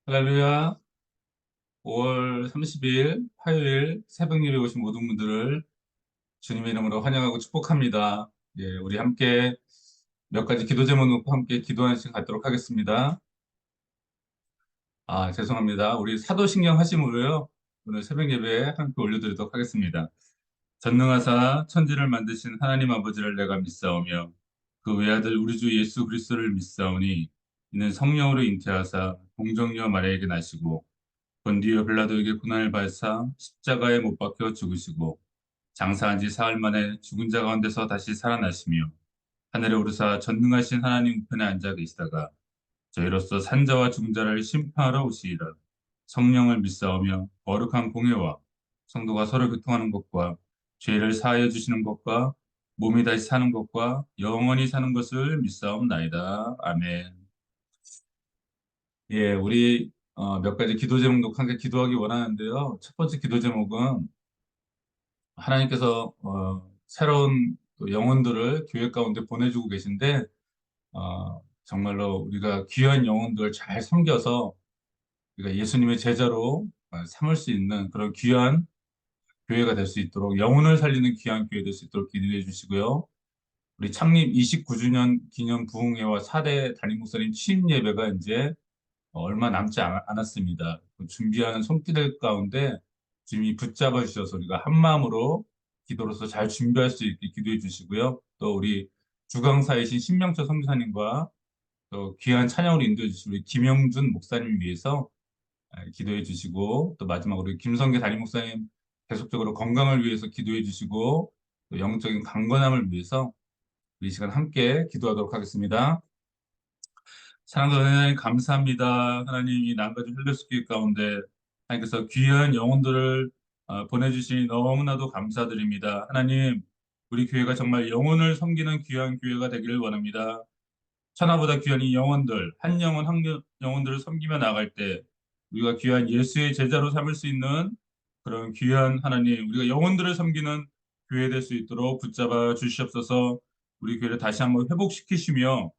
할렐루야. 5월 30일 화요일 새벽 예배 오신 모든 분들을 주님의 이름으로 환영하고 축복합니다. 예, 우리 함께 몇 가지 기도 제목 놓고 함께 기도하는 시간 갖도록 하겠습니다. 죄송합니다. 우리 사도신경 하심으로요. 오늘 새벽 예배에 함께 올려드리도록 하겠습니다. 전능하사 천지를 만드신 하나님 아버지를 내가 믿사오며 그 외아들 우리 주 예수 그리스도를 믿사오니 이는 성령으로 잉태하사 동정녀 마리아에게 나시고 본디오 빌라도에게 고난을 받으사 십자가에 못 박혀 죽으시고 장사한 지 사흘 만에 죽은 자 가운데서 다시 살아나시며 하늘에 오르사 전능하신 하나님 우편에 앉아 계시다가 저희로서 산자와 죽은 자를 심판하러 오시리라. 성령을 믿사오며 거룩한 공예와 성도가 서로 교통하는 것과 죄를 사하여 주시는 것과 몸이 다시 사는 것과 영원히 사는 것을 믿사옵나이다. 아멘. 예, 우리 몇 가지 기도 제목도 함께 기도하기 원하는데요. 첫 번째 기도 제목은 하나님께서 새로운 또 영혼들을 교회 가운데 보내주고 계신데 정말로 우리가 귀한 영혼들 잘 섬겨서 우리가 예수님의 제자로 삼을 수 있는 그런 귀한 교회가 될 수 있도록 영혼을 살리는 귀한 교회 될 수 있도록 기도해 주시고요. 우리 창립 29주년 기념 부흥회와 4대 담임 목사님 취임 예배가 이제 얼마 남지 않았습니다. 그 준비하는 손길들 가운데 주님이 붙잡아 주셔서 우리가 한 마음으로 기도로서 잘 준비할 수 있게 기도해 주시고요. 또 우리 주강사이신 신명철 선교사님과 또 귀한 찬양으로 인도해 주신 우리 김영준 목사님 위해서 기도해 주시고 또 마지막으로 우리 김성계 담임 목사님 계속적으로 건강을 위해서 기도해 주시고 또 영적인 강건함을 위해서 우리 시간 함께 기도하도록 하겠습니다. 사랑과 은혜 하나님 감사합니다. 하나님 이 남가주 헬레스교회 가운데 하나님께서 귀한 영혼들을 보내주시니 너무나도 감사드립니다. 하나님 우리 교회가 정말 영혼을 섬기는 귀한 교회가 되기를 원합니다. 천하보다 귀한 이 영혼들 한 영혼 한 영혼들을 섬기며 나갈 때 우리가 귀한 예수의 제자로 삼을 수 있는 그런 귀한 하나님 우리가 영혼들을 섬기는 교회 될 수 있도록 붙잡아 주시옵소서. 우리 교회를 다시 한번 회복시키시며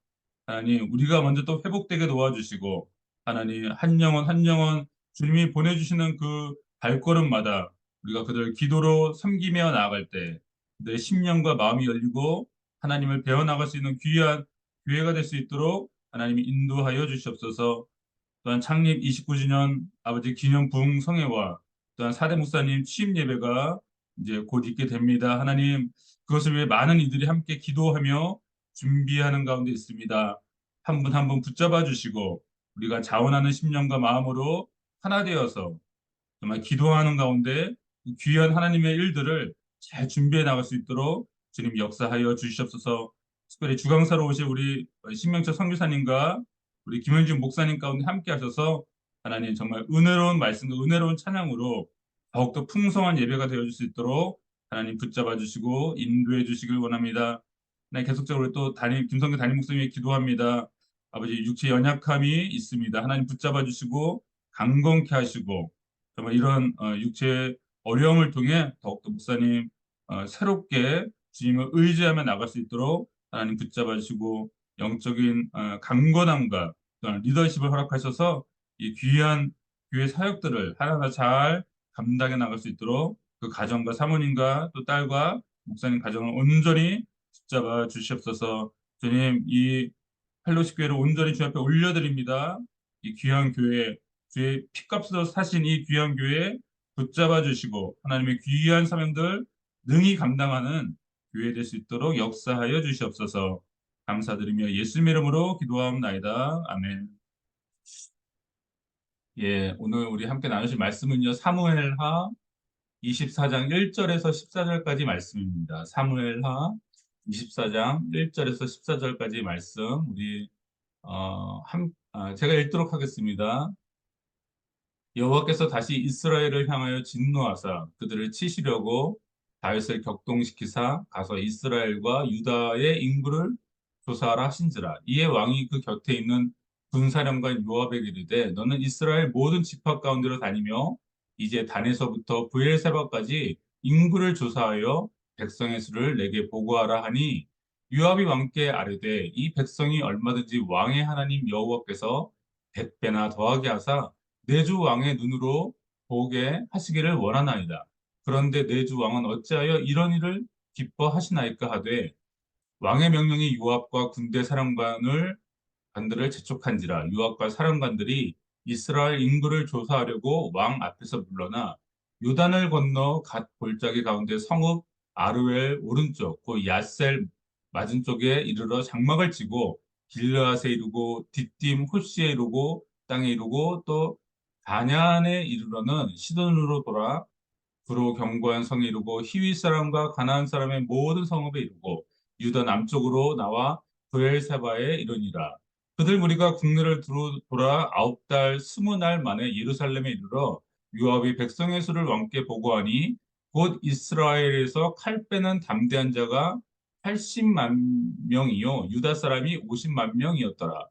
하나님, 우리가 먼저 또 회복되게 도와주시고, 하나님, 한 영혼 한 영혼 주님이 보내주시는 그 발걸음마다 우리가 그들 기도로 섬기며 나아갈 때, 내 심령과 마음이 열리고 하나님을 배워나갈 수 있는 귀한 교회가 될 수 있도록 하나님이 인도하여 주시옵소서. 또한 창립 29주년 아버지 기념 부흥 성회와 또한 사대 목사님 취임 예배가 이제 곧 있게 됩니다. 하나님, 그것을 위해 많은 이들이 함께 기도하며 준비하는 가운데 있습니다. 한 분 한 분 붙잡아 주시고 우리가 자원하는 심령과 마음으로 하나 되어서 정말 기도하는 가운데 귀한 하나님의 일들을 잘 준비해 나갈 수 있도록 주님 역사하여 주시옵소서. 특별히 주강사로 오실 우리 신명철 선교사님과 우리 김현준 목사님 가운데 함께 하셔서 하나님 정말 은혜로운 말씀과 은혜로운 찬양으로 더욱더 풍성한 예배가 되어줄 수 있도록 하나님 붙잡아 주시고 인도해 주시길 원합니다. 네, 계속적으로 또 김성규 담임 목사님이 기도합니다. 아버지 육체 연약함이 있습니다. 하나님 붙잡아 주시고 강건케 하시고 정말 이런 육체의 어려움을 통해 더욱더 목사님 새롭게 주님을 의지하며 나갈 수 있도록 하나님 붙잡아 주시고 영적인 강건함과 또한 리더십을 허락하셔서 이 귀한 교회 사역들을 하나하나 잘 감당해 나갈 수 있도록 그 가정과 사모님과 또 딸과 목사님 가정을 온전히 붙잡아 주시옵소서. 주님 이 펠로시 교회를 온전히 주 앞에 올려드립니다. 이 귀한 교회 주의 피값으로 사신 이 귀한 교회 붙잡아 주시고 하나님의 귀한 사명들 능히 감당하는 교회 될 수 있도록 역사하여 주시옵소서. 감사드리며 예수님의 이름으로 기도하옵나이다. 아멘. 예, 오늘 우리 함께 나누실 말씀은요. 사무엘하 24장 1절에서 14절까지 말씀입니다. 사무엘하 24장 1절에서 14절까지 말씀 우리 제가 읽도록 하겠습니다. 여호와께서 다시 이스라엘을 향하여 진노하사 그들을 치시려고 다윗을 격동시키사 가서 이스라엘과 유다의 인구를 조사하라 하신지라. 이에 왕이 그 곁에 있는 군사령관 요압에게 이르되 너는 이스라엘 모든 지파 가운데로 다니며 이제 단에서부터 브엘세바까지 인구를 조사하여 백성의 수를 내게 보고하라 하니 요압이 왕께 아뢰되 이 백성이 얼마든지 왕의 하나님 여호와께서 100배나 더하게 하사 내 주 왕의 눈으로 보게 하시기를 원하나이다. 그런데 내 주 왕은 어찌하여 이런 일을 기뻐하시나이까 하되 왕의 명령이 요압과 군대 사령관을 관들을 재촉한지라 요압과 사령관들이 이스라엘 인구를 조사하려고 왕 앞에서 물러나 요단을 건너 갓 골짜기 가운데 성읍 아르웰 오른쪽 그 야셀 맞은쪽에 이르러 장막을 치고 길르앗에 이르고 뒷딤 호시에 이르고 땅에 이르고 또 다럇에 이르러는 시돈으로 돌아 두로 견고한 성에 이르고 히위 사람과 가나안 사람의 모든 성읍에 이르고 유다 남쪽으로 나와 브엘세바에 이르니라. 그들 무리가 국내를 돌아 9달 20날 만에 예루살렘에 이르러 요압이 백성의 수를 왕께 보고하니 곧 이스라엘에서 칼 빼는 담대한 자가 80만 명이요 유다 사람이 50만 명이었더라.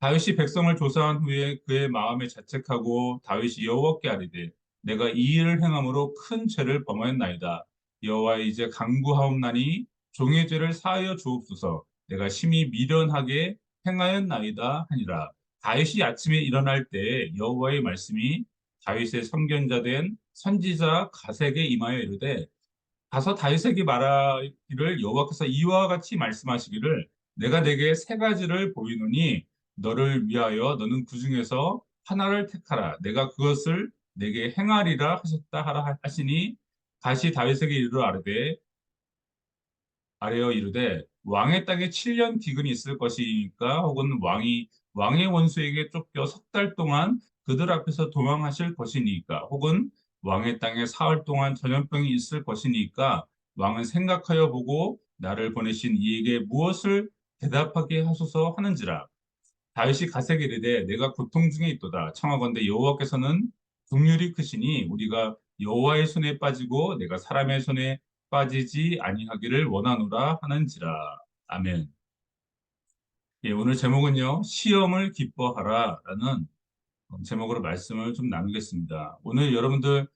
다윗이 백성을 조사한 후에 그의 마음에 자책하고 다윗이 여호와께 아뢰되 내가 이 일을 행함으로 큰 죄를 범하였나이다. 여호와여 이제 간구하옵나니 종의 죄를 사하여 주옵소서. 내가 심히 미련하게 행하였나이다 하니라. 다윗이 아침에 일어날 때 여호와의 말씀이 다윗의 선견자 된 선지자 가세에게 임하여 이르되 가서 다윗에게 말하기를 여호와께서 이와 같이 말씀하시기를 내가 내게 세 가지를 보이노니 너를 위하여 너는 그 중에서 하나를 택하라 내가 그것을 내게 행하리라 하셨다 하라 하시니 다시 다윗에게 이르러 아뢰어 이르되 왕의 땅에 7년 기근이 있을 것이니까 혹은 왕의 원수에게 쫓겨 석 달 동안 그들 앞에서 도망하실 것이니까 혹은 왕의 땅에 사흘 동안 전염병이 있을 것이니까 왕은 생각하여 보고 나를 보내신 이에게 무엇을 대답하게 하소서 하는지라. 다윗이 가세게 이르되 내가 고통 중에 있도다. 청하건대 여호와께서는 긍휼이 크시니 우리가 여호와의 손에 빠지고 내가 사람의 손에 빠지지 아니하기를 원하노라 하는지라. 아멘. 예, 오늘 제목은요, 시험을 기뻐하라라는 제목으로 말씀을 좀 나누겠습니다. 오늘 여러분들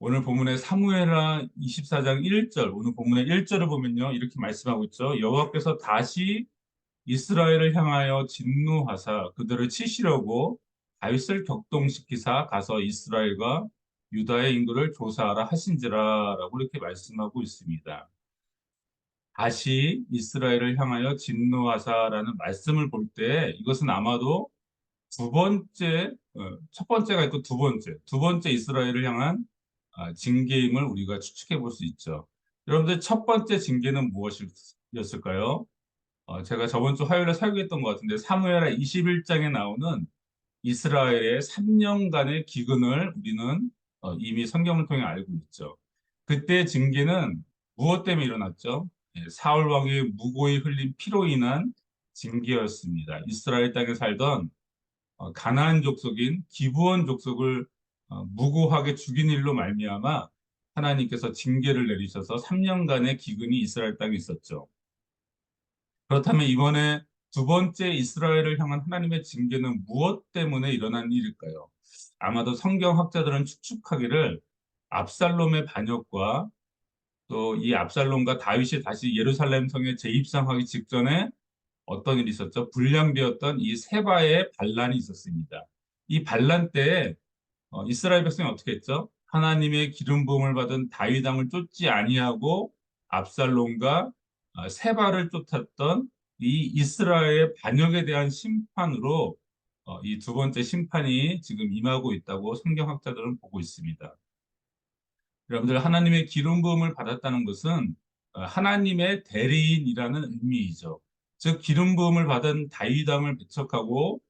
오늘 본문의 사무엘하 24장 1절, 오늘 본문의 1절을 보면요, 이렇게 말씀하고 있죠. 여호와께서 다시 이스라엘을 향하여 진노하사 그들을 치시려고 다윗을 격동시키사 가서 이스라엘과 유다의 인구를 조사하라 하신지라라고 이렇게 말씀하고 있습니다. 다시 이스라엘을 향하여 진노하사라는 말씀을 볼 때 이것은 아마도 두 번째, 첫 번째가 있고 두 번째 이스라엘을 향한 징계임을 우리가 추측해 볼 수 있죠. 여러분들 첫 번째 징계는 무엇이었을까요? 제가 저번 주 화요일에 설교했던 것 같은데 사무엘하 21장에 나오는 이스라엘의 3년간의 기근을 우리는 이미 성경을 통해 알고 있죠. 그때 징계는 무엇 때문에 일어났죠? 예, 사울 왕이 무고히 흘린 피로 인한 징계였습니다. 이스라엘 땅에 살던 가나안 족속인 기브온 족속을 무고하게 죽인 일로 말미암아 하나님께서 징계를 내리셔서 3년간의 기근이 이스라엘 땅에 있었죠. 그렇다면 이번에 두 번째 이스라엘을 향한 하나님의 징계는 무엇 때문에 일어난 일일까요? 아마도 성경학자들은 추측하기를 압살롬의 반역과 또 이 압살롬과 다윗이 다시 예루살렘 성에 재입성하기 직전에 어떤 일이 있었죠? 불량되었던 이 세바의 반란이 있었습니다. 이 반란 때에 이스라엘 백성이 어떻게 했죠? 하나님의 기름 부음을 받은 다윗 왕을 쫓지 아니하고 압살롬과 세바를 쫓았던 이 이스라엘의 반역에 대한 심판으로 이 두 번째 심판이 지금 임하고 있다고 성경학자들은 보고 있습니다. 여러분들 하나님의 기름 부음을 받았다는 것은 하나님의 대리인이라는 의미이죠. 즉 기름 부음을 받은 다윗 왕을 배척하고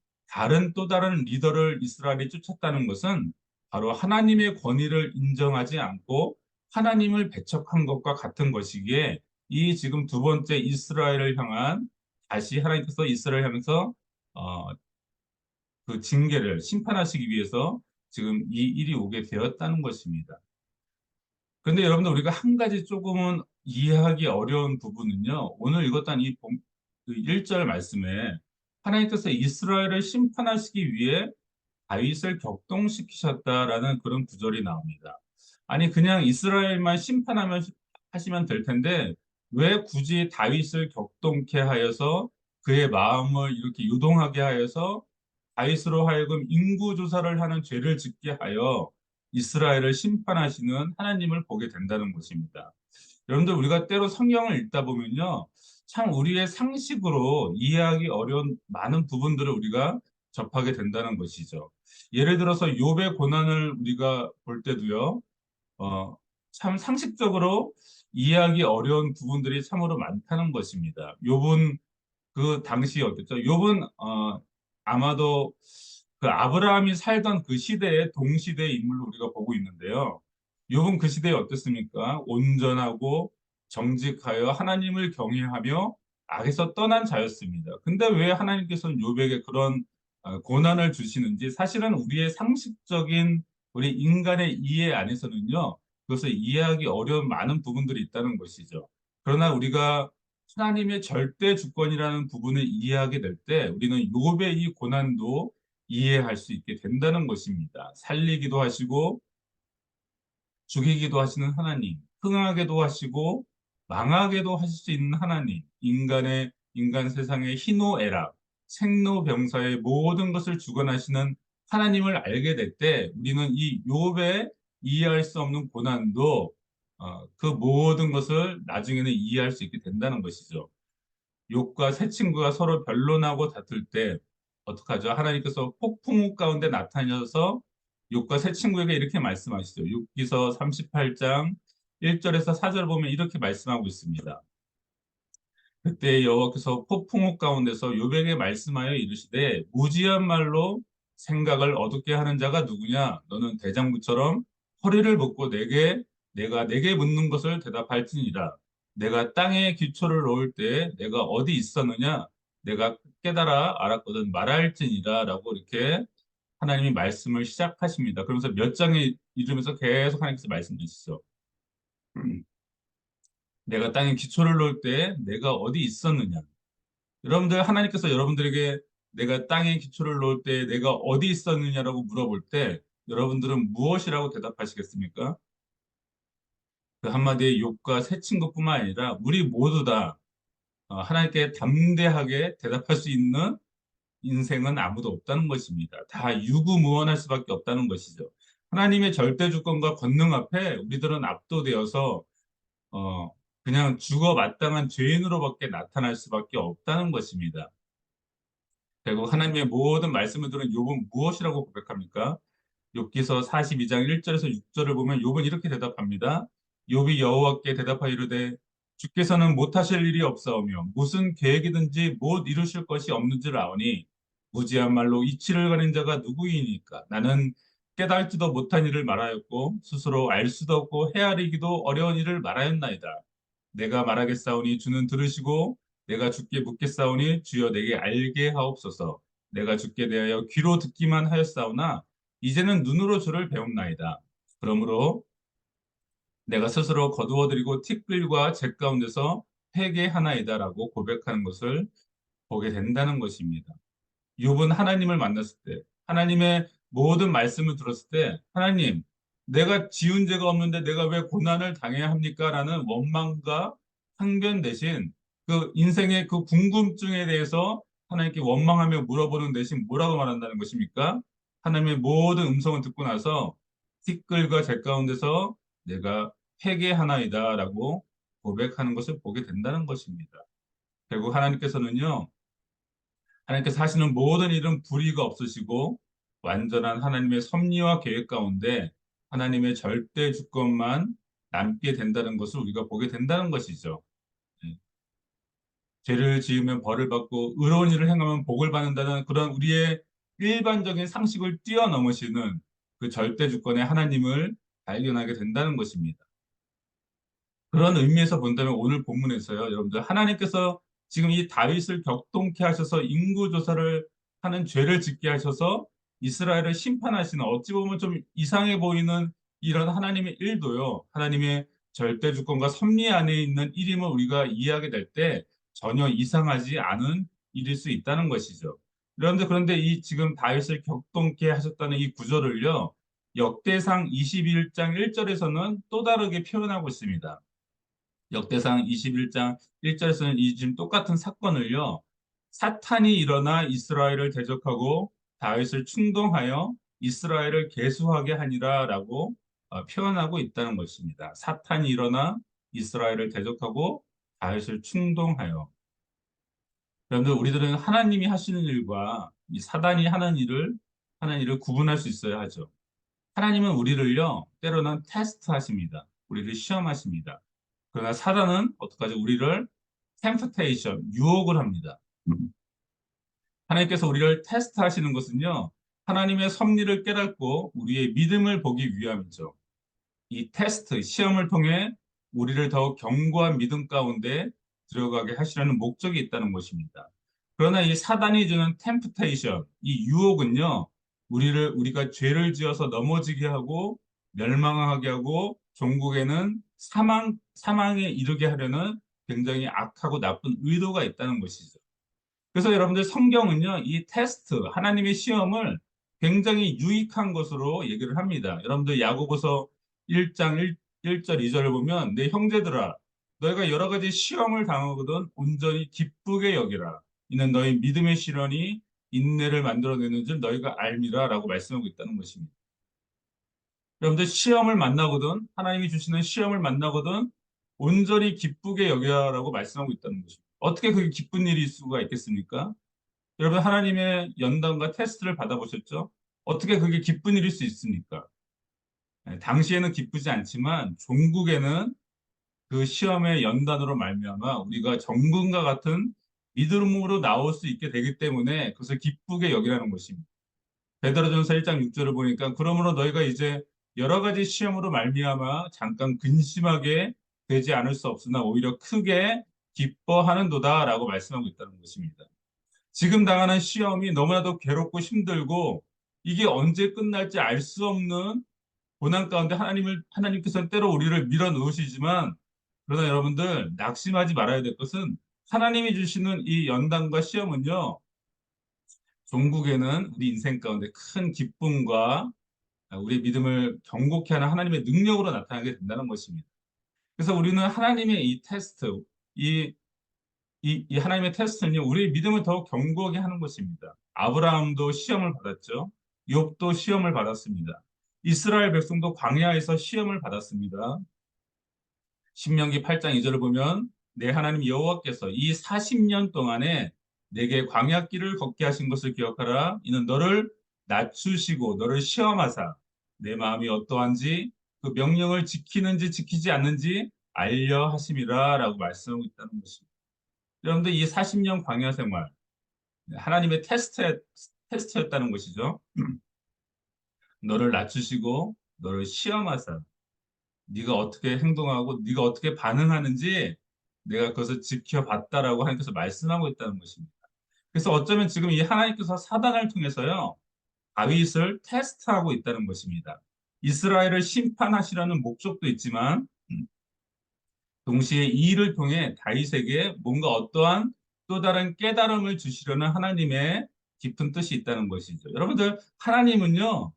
또 다른 리더를 이스라엘이 쫓았다는 것은 바로 하나님의 권위를 인정하지 않고 하나님을 배척한 것과 같은 것이기에 이 지금 두 번째 이스라엘을 향한 다시 하나님께서 이스라엘을 향해서 어, 그 징계를 심판하시기 위해서 지금 이 일이 오게 되었다는 것입니다. 그런데 여러분들 우리가 한 가지 조금은 이해하기 어려운 부분은요. 오늘 읽었던 그 1절 말씀에 하나님께서 이스라엘을 심판하시기 위해 다윗을 격동시키셨다라는 그런 구절이 나옵니다. 아니 그냥 이스라엘만 심판하면 하시면 될 텐데 왜 굳이 다윗을 격동케 하여서 그의 마음을 이렇게 유동하게 하여서 다윗으로 하여금 인구 조사를 하는 죄를 짓게 하여 이스라엘을 심판하시는 하나님을 보게 된다는 것입니다. 여러분들 우리가 때로 성경을 읽다 보면요. 참 우리의 상식으로 이해하기 어려운 많은 부분들을 우리가 접하게 된다는 것이죠. 예를 들어서 욥의 고난을 우리가 볼 때도요. 어, 참 상식적으로 이해하기 어려운 부분들이 참으로 많다는 것입니다. 욥은 그 당시 어땠죠? 욥은 아마도 그 아브라함이 살던 그 시대의 동시대의 인물로 우리가 보고 있는데요. 욥은 그 시대에 어땠습니까? 온전하고 정직하여 하나님을 경외하며 악에서 떠난 자였습니다. 근데 왜 하나님께서는 욥에게 그런 고난을 주시는지 사실은 우리의 상식적인 우리 인간의 이해 안에서는요. 그것을 이해하기 어려운 많은 부분들이 있다는 것이죠. 그러나 우리가 하나님의 절대 주권이라는 부분을 이해하게 될 때 우리는 욥의 이 고난도 이해할 수 있게 된다는 것입니다. 살리기도 하시고 죽이기도 하시는 하나님, 흥하게도 하시고 망하게도 하실 수 있는 하나님, 인간 세상의 희노애락, 생로병사의 모든 것을 주관하시는 하나님을 알게 될 때 우리는 이 욥의 이해할 수 없는 고난도 그 모든 것을 나중에는 이해할 수 있게 된다는 것이죠. 욥과 세 친구가 서로 변론하고 다툴 때 어떡하죠? 하나님께서 폭풍우 가운데 나타나셔서 욥과 세 친구에게 이렇게 말씀하시죠. 욥기서 38장 1절에서 4절 보면 이렇게 말씀하고 있습니다. 그때 여호와께서 폭풍우 가운데서 욥에게 말씀하여 이르시되 무지한 말로 생각을 어둡게 하는 자가 누구냐? 너는 대장부처럼 허리를 묶고 내가 내게 묻는 것을 대답할지니라. 내가 땅에 기초를 놓을 때 내가 어디 있었느냐? 내가 깨달아 알았거든 말할지니라라고 이렇게 하나님이 말씀을 시작하십니다. 그러면서 몇 장에 이르면서 계속 하나님께서 말씀하시죠. 내가 땅에 기초를 놓을 때 내가 어디 있었느냐? 여러분들 하나님께서 여러분들에게 내가 땅에 기초를 놓을 때 내가 어디 있었느냐라고 물어볼 때 여러분들은 무엇이라고 대답하시겠습니까? 그 한마디에 욥과 세 친구뿐만 아니라 우리 모두 다 하나님께 담대하게 대답할 수 있는 인생은 아무도 없다는 것입니다. 다 유구무원할 수밖에 없다는 것이죠. 하나님의 절대 주권과 권능 앞에 우리들은 압도되어서 어, 그냥 죽어 마땅한 죄인으로밖에 나타날 수밖에 없다는 것입니다. 결국 하나님의 모든 말씀을 들은 욥은 무엇이라고 고백합니까? 욥기서 42장 1절에서 6절을 보면 욥은 이렇게 대답합니다. 욥이 여호와께 대답하여 이르되 주께서는 못하실 일이 없사오며 무슨 계획이든지 못 이루실 것이 없는 줄 아오니 무지한 말로 이치를 가린 자가 누구이니까 나는 깨달지도 못한 일을 말하였고 스스로 알 수도 없고 헤아리기도 어려운 일을 말하였나이다. 내가 말하겠사오니 주는 들으시고 내가 주께 묻겠사오니 주여 내게 알게 하옵소서. 내가 주께 대하여 귀로 듣기만 하였사오나 이제는 눈으로 주를 배움나이다. 그러므로 내가 스스로 거두어들이고 티끌과 재 가운데서 회개하나이다라고 고백하는 것을 보게 된다는 것입니다. 욥은 하나님을 만났을 때, 하나님의 모든 말씀을 들었을 때, 하나님, 내가 지은 죄가 없는데 내가 왜 고난을 당해야 합니까? 라는 원망과 항변 대신 그 인생의 그 궁금증에 대해서 하나님께 원망하며 물어보는 대신 뭐라고 말한다는 것입니까? 하나님의 모든 음성을 듣고 나서 티끌과 재 가운데서 내가 회개하나이다라고 고백하는 것을 보게 된다는 것입니다. 결국 하나님께서 하시는 모든 일은 불의가 없으시고 완전한 하나님의 섭리와 계획 가운데 하나님의 절대 주권만 남게 된다는 것을 우리가 보게 된다는 것이죠. 예. 죄를 지으면 벌을 받고 의로운 일을 행하면 복을 받는다는 그런 우리의 일반적인 상식을 뛰어넘으시는 그 절대 주권의 하나님을 발견하게 된다는 것입니다. 그런 의미에서 본다면 오늘 본문에서요, 여러분들 하나님께서 지금 이 다윗을 격동케 하셔서 인구 조사를 하는 죄를 짓게 하셔서 이스라엘을 심판하시는 어찌 보면 좀 이상해 보이는 이런 하나님의 일도요, 하나님의 절대 주권과 섭리 안에 있는 일임을 우리가 이해하게 될 때 전혀 이상하지 않은 일일 수 있다는 것이죠. 여러분들 그런데 이 지금 다윗을 격동케 하셨다는 이 구절을요, 역대상 21장 1절에서는 또 다르게 표현하고 있습니다. 역대상 21장 1절에서는 이 지금 똑같은 사건을요. 사탄이 일어나 이스라엘을 대적하고 다윗을 충동하여 이스라엘을 계수하게 하니라라고 표현하고 있다는 것입니다. 사탄이 일어나 이스라엘을 대적하고 다윗을 충동하여. 여러분들 우리들은 하나님이 하시는 일과 이 사단이 하는 일을 구분할 수 있어야 하죠. 하나님은 우리를요 때로는 테스트하십니다. 우리를 시험하십니다. 그러나 사단은 어떡하죠? 우리를 템프테이션, 유혹을 합니다. 하나님께서 우리를 테스트하시는 것은요, 하나님의 섭리를 깨닫고 우리의 믿음을 보기 위함이죠. 이 테스트, 시험을 통해 우리를 더욱 견고한 믿음 가운데 들어가게 하시려는 목적이 있다는 것입니다. 그러나 이 사단이 주는 템프테이션, 이 유혹은요, 우리가 죄를 지어서 넘어지게 하고 멸망하게 하고 종국에는 사망에 이르게 하려는 굉장히 악하고 나쁜 의도가 있다는 것이죠. 그래서 여러분들 성경은요, 이 테스트, 하나님의 시험을 굉장히 유익한 것으로 얘기를 합니다. 여러분들 야고보서 1장 1절 2절을 보면 내 형제들아 너희가 여러 가지 시험을 당하거든 온전히 기쁘게 여기라. 이는 너희 믿음의 실현이 인내를 만들어내는 줄 너희가 알미라라고 말씀하고 있다는 것입니다. 여러분들 시험을 만나거든 하나님이 주시는 시험을 만나거든 온전히 기쁘게 여기라라고 말씀하고 있다는 것입니다. 어떻게 그게 기쁜 일일 수가 있겠습니까? 여러분 하나님의 연단과 테스트를 받아보셨죠? 어떻게 그게 기쁜 일일 수 있습니까? 당시에는 기쁘지 않지만 종국에는 그 시험의 연단으로 말미암아 우리가 정금과 같은 믿음으로 나올 수 있게 되기 때문에 그것을 기쁘게 여기라는 것입니다. 베드로전서 1장 6절을 보니까 그러므로 너희가 이제 여러 가지 시험으로 말미암아 잠깐 근심하게 되지 않을 수 없으나 오히려 크게 기뻐하는도다라고 말씀하고 있다는 것입니다. 지금 당하는 시험이 너무나도 괴롭고 힘들고 이게 언제 끝날지 알 수 없는 고난 가운데 하나님께서는 때로 우리를 밀어 넣으시지만 그러나 여러분들 낙심하지 말아야 될 것은 하나님이 주시는 이 연단과 시험은요, 종국에는 우리 인생 가운데 큰 기쁨과 우리 믿음을 경고케 하는 하나님의 능력으로 나타나게 된다는 것입니다. 그래서 우리는 하나님의 이 테스트, 이 이 하나님의 테스트는요, 우리의 믿음을 더욱 견고하게 하는 것입니다. 아브라함도 시험을 받았죠. 욥도 시험을 받았습니다. 이스라엘 백성도 광야에서 시험을 받았습니다. 신명기 8장 2절을 보면 내 하나님 여호와께서 이 40년 동안에 내게 광야길을 걷게 하신 것을 기억하라. 이는 너를 낮추시고 너를 시험하사 내 마음이 어떠한지 그 명령을 지키는지 지키지 않는지 알려 하심이라 라고 말씀하고 있다는 것입니다. 여러분들 이 40년 광야 생활 하나님의 테스트였다는 것이죠. 너를 낮추시고 너를 시험하사 네가 어떻게 행동하고 네가 어떻게 반응하는지 내가 그것을 지켜봤다라고 하나님께서 말씀하고 있다는 것입니다. 그래서 어쩌면 지금 이 하나님께서 사단을 통해서요 다윗을 테스트하고 있다는 것입니다. 이스라엘을 심판하시라는 목적도 있지만 동시에 이 일을 통해 다윗에게 뭔가 어떠한 또 다른 깨달음을 주시려는 하나님의 깊은 뜻이 있다는 것이죠. 여러분들 하나님은요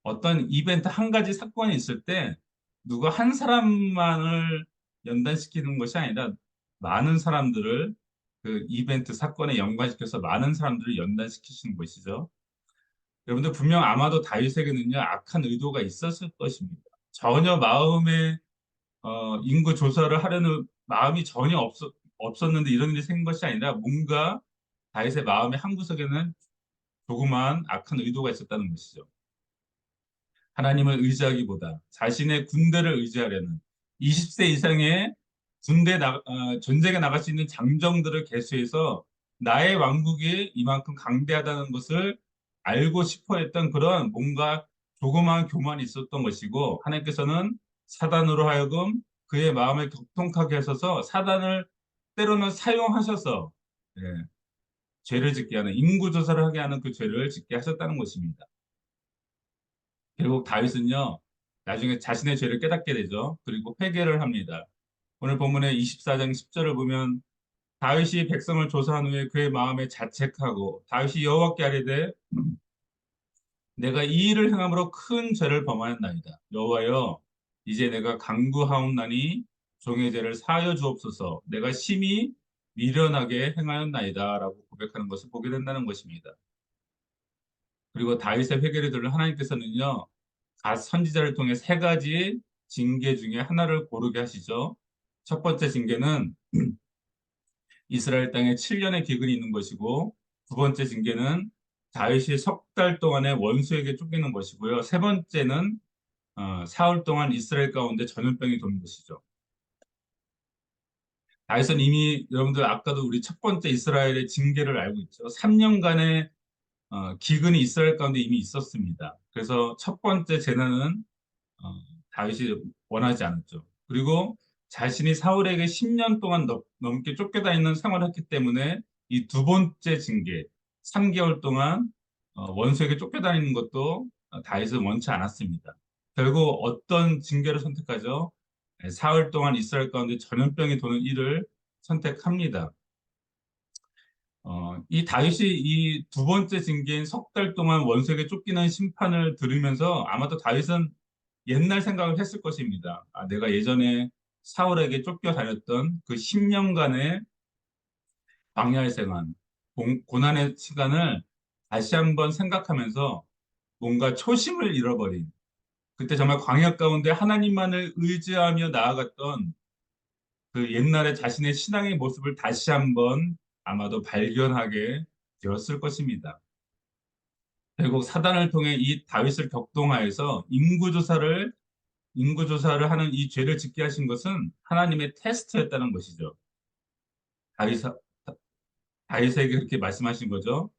어떤 이벤트 한 가지 사건이 있을 때 누가 한 사람만을 연단시키는 것이 아니라 많은 사람들을 그 이벤트 사건에 연관시켜서 많은 사람들을 연단시키시는 것이죠. 여러분들 분명 아마도 다윗에게는요 악한 의도가 있었을 것입니다. 전혀 마음에 인구 조사를 하려는 마음이 전혀 없었는데 이런 일이 생긴 것이 아니라 뭔가 다윗의 마음의 한구석에는 조그마한 악한 의도가 있었다는 것이죠. 하나님을 의지하기보다 자신의 군대를 의지하려는 20세 이상의 전쟁에 나갈 수 있는 장정들을 계수해서 나의 왕국이 이만큼 강대하다는 것을 알고 싶어 했던 그런 뭔가 조그마한 교만이 있었던 것이고 하나님께서는 사단으로 하여금 그의 마음을 격통하게 하셔서 사단을 때로는 사용하셔서 예, 죄를 짓게 하는 인구조사를 하게 하는 그 죄를 짓게 하셨다는 것입니다. 결국 다윗은요, 나중에 자신의 죄를 깨닫게 되죠. 그리고 회개를 합니다. 오늘 본문의 24장 10절을 보면 다윗이 백성을 조사한 후에 그의 마음에 자책하고 다윗이 여호와께 아뢰되 내가 이 일을 행함으로 큰 죄를 범하였나이다. 여호와여 이제 내가 간구하옵나니 종의 죄를 사하여 주옵소서. 내가 심히 미련하게 행하였나이다 라고 고백하는 것을 보게 된다는 것입니다. 그리고 다윗의 회개를 들은 하나님께서는요, 갓 선지자를 통해 세 가지 징계 중에 하나를 고르게 하시죠. 첫 번째 징계는 이스라엘 땅에 7년의 기근이 있는 것이고, 두 번째 징계는 다윗이 석 달 동안의 원수에게 쫓기는 것이고요. 세 번째는 사흘 동안 이스라엘 가운데 전염병이 도는 것이죠. 다윗은 이미 여러분들 아까도 우리 첫 번째 이스라엘의 징계를 알고 있죠. 3년간의 기근이 이스라엘 가운데 이미 있었습니다. 그래서 첫 번째 재난은 어, 다윗이 원하지 않았죠. 그리고 자신이 사울에게 10년 동안 넘게 쫓겨다니는 생활을 했기 때문에 이 두 번째 징계, 3개월 동안 원수에게 쫓겨다니는 것도 다윗은 원치 않았습니다. 결국 어떤 징계를 선택하죠? 사흘 동안 이스라엘 가운데 전염병이 도는 일을 선택합니다. 이 다윗이 이 두 번째 징계인 석 달 동안 원수에게 쫓기는 심판을 들으면서 아마도 다윗은 옛날 생각을 했을 것입니다. 아, 내가 예전에 사울에게 쫓겨다녔던 그 10년간의 광야의 생활, 고난의 시간을 다시 한번 생각하면서 뭔가 초심을 잃어버린, 그때 정말 광야 가운데 하나님만을 의지하며 나아갔던 그 옛날에 자신의 신앙의 모습을 다시 한번 아마도 발견하게 되었을 것입니다. 결국 사단을 통해 이 다윗을 격동하여서 인구조사를 하는 이 죄를 짓게 하신 것은 하나님의 테스트였다는 것이죠. 다윗, 다윗에게 그렇게 말씀하신 거죠.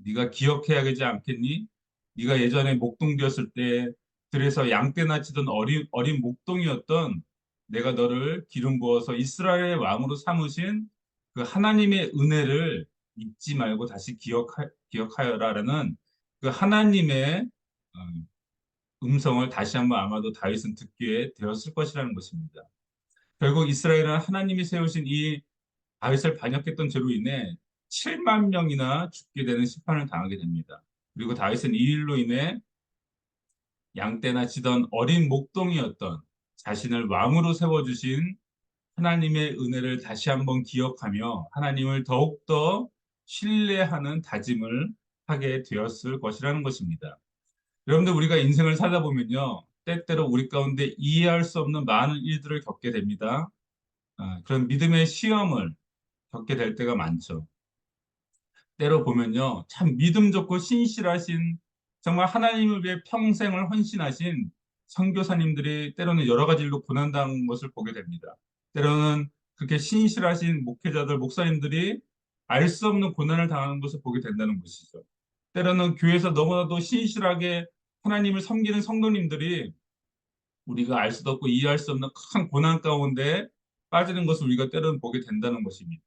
네가 기억해야 되지 않겠니? 네가 예전에 목동되었을 때 들에서 양떼나 치던 어린 목동이었던 내가 너를 기름 부어서 이스라엘의 왕으로 삼으신 그 하나님의 은혜를 잊지 말고 다시 기억하여라라는 그 하나님의 어, 음성을 다시 한번 아마도 다윗은 듣게 되었을 것이라는 것입니다. 결국 이스라엘은 하나님이 세우신 이 다윗을 반역했던 죄로 인해 7만 명이나 죽게 되는 심판을 당하게 됩니다. 그리고 다윗은 이 일로 인해 양떼나 치던 어린 목동이었던 자신을 왕으로 세워주신 하나님의 은혜를 다시 한번 기억하며 하나님을 더욱더 신뢰하는 다짐을 하게 되었을 것이라는 것입니다. 여러분들 우리가 인생을 살다 보면요. 때때로 우리 가운데 이해할 수 없는 많은 일들을 겪게 됩니다. 그런 믿음의 시험을 겪게 될 때가 많죠. 때로 보면요. 참 믿음 좋고 신실하신 정말 하나님을 위해 평생을 헌신하신 선교사님들이 때로는 여러 가지 일로 고난당한 것을 보게 됩니다. 때로는 그렇게 신실하신 목회자들, 목사님들이 알 수 없는 고난을 당하는 것을 보게 된다는 것이죠. 때로는 교회에서 너무나도 신실하게 하나님을 섬기는 성도님들이 우리가 알 수도 없고 이해할 수 없는 큰 고난 가운데 빠지는 것을 우리가 때로는 보게 된다는 것입니다.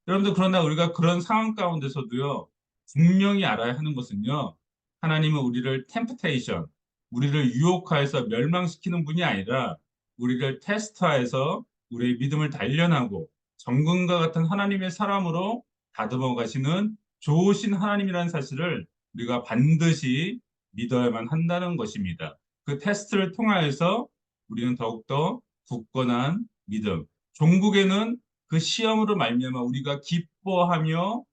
여러분들, 그러나 우리가 그런 상황 가운데서도요, 분명히 알아야 하는 것은요, 하나님은 우리를 템프테이션, 우리를 유혹하여서 멸망시키는 분이 아니라 우리를 테스트하여서 우리의 믿음을 단련하고 정금과 같은 하나님의 사람으로 다듬어 가시는 좋으신 하나님이라는 사실을 우리가 반드시 믿어야만 한다는 것입니다. 그 테스트를 통하여서 우리는 더욱더 굳건한 믿음, 종국에는 그 시험으로 말미암아 우리가 기뻐하며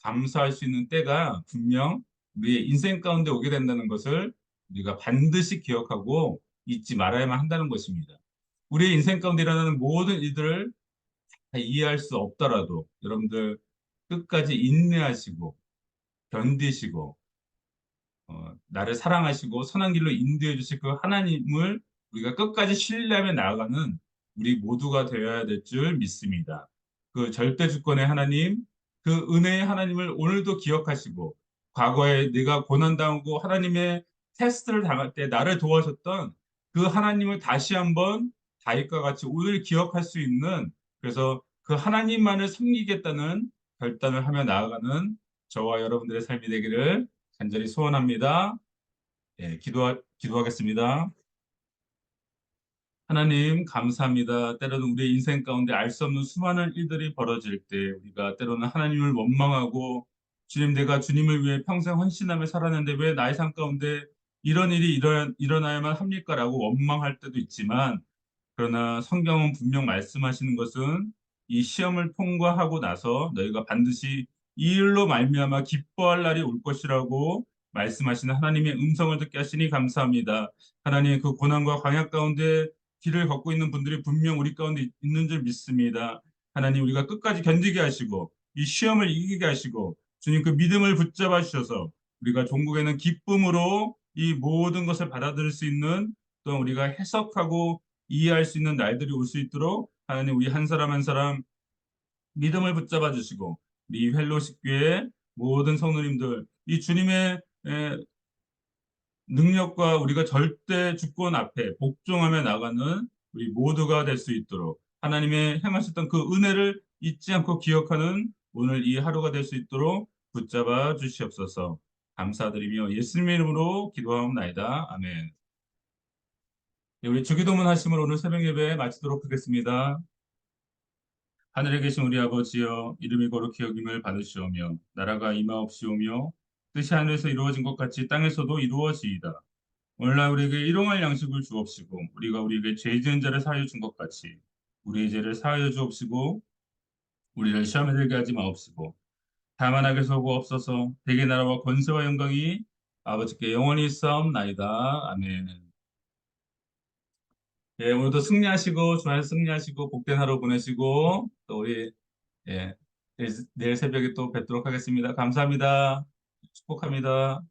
감사할 수 있는 때가 분명 우리의 인생 가운데 오게 된다는 것을 우리가 반드시 기억하고 잊지 말아야만 한다는 것입니다. 우리의 인생 가운데 일어나는 모든 일들을 다 이해할 수 없더라도 여러분들 끝까지 인내하시고 견디시고 나를 사랑하시고 선한 길로 인도해 주실 그 하나님을 우리가 끝까지 신뢰하며 나아가는 우리 모두가 되어야 될 줄 믿습니다. 그 절대 주권의 하나님, 그 은혜의 하나님을 오늘도 기억하시고 과거에 내가 고난당하고 하나님의 테스트를 당할 때 나를 도와줬던 그 하나님을 다시 한번 다윗과 같이 오늘 기억할 수 있는, 그래서 그 하나님만을 섬기겠다는 결단을 하며 나아가는 저와 여러분들의 삶이 되기를 간절히 소원합니다. 예, 기도하겠습니다. 하나님, 감사합니다. 때로는 우리 인생 가운데 알 수 없는 수많은 일들이 벌어질 때 우리가 때로는 하나님을 원망하고 주님, 내가 주님을 위해 평생 헌신하며 살았는데 왜 나의 삶 가운데 이런 일이 일어나야만 합니까? 라고 원망할 때도 있지만, 그러나 성경은 분명 말씀하시는 것은 이 시험을 통과하고 나서 너희가 반드시 이 일로 말미암아 기뻐할 날이 올 것이라고 말씀하시는 하나님의 음성을 듣게 하시니 감사합니다. 하나님 그 고난과 광야 가운데 길을 걷고 있는 분들이 분명 우리 가운데 있는 줄 믿습니다. 하나님 우리가 끝까지 견디게 하시고 이 시험을 이기게 하시고 주님 그 믿음을 붙잡아 주셔서 우리가 종국에는 기쁨으로 이 모든 것을 받아들일 수 있는 또 우리가 해석하고 이해할 수 있는 날들이 올 수 있도록 하나님 우리 한 사람 한 사람 믿음을 붙잡아 주시고 우리 헬로십 교회 모든 성도님들 이 주님의 능력과 우리가 절대 주권 앞에 복종하며 나가는 우리 모두가 될 수 있도록 하나님의 행하셨던 그 은혜를 잊지 않고 기억하는 오늘 이 하루가 될 수 있도록 붙잡아 주시옵소서. 감사드리며 예수님의 이름으로 기도하옵나이다. 아멘. 네, 우리 주기도문 하심을 오늘 새벽 예배 마치도록 하겠습니다. 하늘에 계신 우리 아버지여 이름이 거룩히 여김을 받으시오며 나라가 임하옵시오며 뜻이 하늘에서 이루어진 것 같이 땅에서도 이루어지이다. 오늘날 우리에게 일용할 양식을 주옵시고 우리가 우리에게 죄 지은 자를 사하여 준 것 같이 우리의 죄를 사하여 주옵시고 우리를 시험에 들게 하지 마옵시고 다만 악에서 구하옵소서. 대개 나라와 권세와 영광이 아버지께 영원히 있사옵나이다. 아멘. 예, 오늘도 승리하시고 주말 승리하시고 복된 하루 보내시고 또 우리 예, 내일 새벽에 또 뵙도록 하겠습니다. 감사합니다. 축복합니다.